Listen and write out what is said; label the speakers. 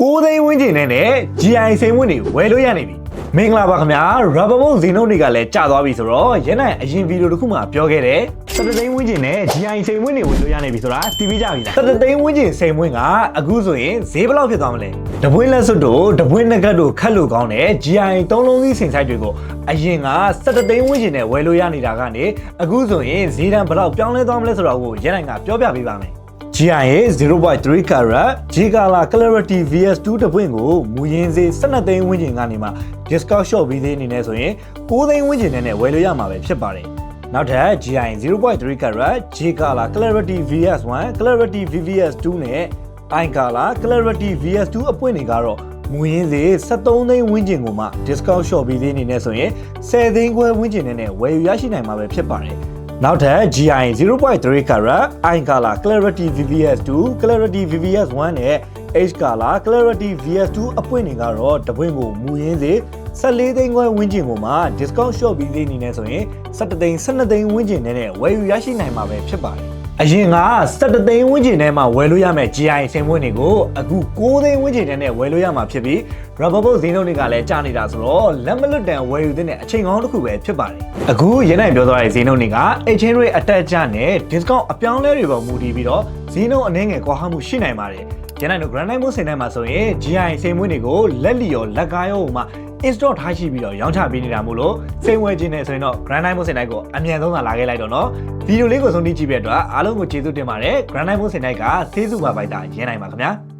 Speaker 1: ကိုးသိန်းဝန်းကျင်နဲ့ GI စိန်ဝန်းတွေဝယ်လို့ရနေပြီမင်္ဂလာပါခင်ဗျာ rubber bone ဈေးနှုန်းတွေကလည်းကျသွားပြီဆိုတော့ရနိုင်အရင်ဗီဒီယိုတစ်ခုမှပြောခဲ့တယ်17သိန်းဝန်းကျင်နဲ့ GI စိန်ဝန်းတွေဝယ်လို့ရနေပြီဆိုတာသိပြီးကြပြီလား17သိန်းဝန်းကျင်စိန်ဝန်းကအခုဆိုရင်ဈေးဘယ်လောက်ဖြစ်သွားမလဲတပွင့်လက်စွပ်တို့တပွင့်နဂတ်တို့ခတ်လို့ကောင်းတဲ့ GI 3လုံးသီးစိန်ဆိုင်တွေကိုအရင်က17သိန်းဝန်းကျင်နဲ့ဝယ်လို့ရနေတာကနေအခုဆိုရင်ဈေးတန်းဘယ်လောက်ပြောင်းလဲသွားမလဲဆိုတော့ကိုရနိုင်ကပြောပြပေးပါမယ်GI 0.3 carat G color clarity VS2 တပွင့်ကိုမူရင်းဈေး12သိန်းဝန်းကျင်ကနေမှ discount shop ပြီးသေးအနေနဲ့ဆိုရင်9သိန်းဝန်းကျင်နဲ့ဝယ်လို့ရမှာပဲဖြစ်ပါတယ်။နောက်ထပ် GI 0.3 carat G color clarity VS1 clarity VVS2 နဲ့ I color clarity VS2 အပွင့်တွေကတော့မူရင်းဈေး73သိန်းဝန်းကျင်ကိုမှ discount shop ပြီးသေးအနေနဲ့ဆိုရင်10သိန်းခွဲဝန်းကျင်နဲ့ဝယ်ယူရရှိနိုင်မှာပဲဖြစ်ပါတယ်။နောက်ထပ် GI 0.3 carat I color clarity VVS2 clarity VVS1 နဲ့ H color clarity VS2 အပွင့်တွေကတော့တပွင့်ကိုမူရင်းစေ14သိန်းခွဲဝန်းကျင်ကိုမှ discount shop ပြီးသေးနေနေဆိုရင်17သိန်း12သိန်းဝန်းကျင်နဲ့ဝယ်ယူရရှိနိုင်မှာပဲဖြစ်ပါတယ်အရင်က17သိန်းဝန်းကျင်ထဲမှာဝယ်လို့ရမယ့် GI စိန်ဝန်းတွေကိုအခု9သိန်းဝန်းကျင်နဲ့ဝယ်လို့ရမှာဖြစ်ပြီး rubber bone ဈေးနှုန်းတွေကလည်းကျနေတာဆိုတော့လက်မလွတ်တန်ဝယ်ယူတဲ့အချိန်ကောင်းတစ်ခုပဲဖြစ်ပါတယ်အခုရနိုင်ပြောသွားတဲ့ဈေးနှုန်းတွေက exchange rate အတက်အကျနဲ့ discount အပြောင်းလဲတွေပေါ်မူတည်ပြီးတော့ဈေးနှုန်းအနည်းငယ်ကွာဟမှုရှိနိုင်ပါတယ်ရနိုင်တို့ grand night မို့စင်တိုင်းမှာဆိုရင် GI စိန်ဝန်းတွေကိုလက်လီရောလက်ကားရောမှာ install ထားရှိပြီးတော့ရောင်းချပေးနေတာမို့လို့စိန်ဝဲခြင်းနဲ့ဆိုရင်တော့ grand night မို့စင်တိုင်းကိုအမြန်ဆုံးလာခဲ့လိုက်တော့နော်ဗီဒီယိုလေးကိုဆုံးဖြတ်ကြည့်ပြတဲ့အတွက်အားလုံးကိုကျေးဇူးတင်ပါတယ် grand night မို့စင်တိုင်းကဆေးစုပါပိုက်တာရင်းနိုင်ပါခင်ဗျာ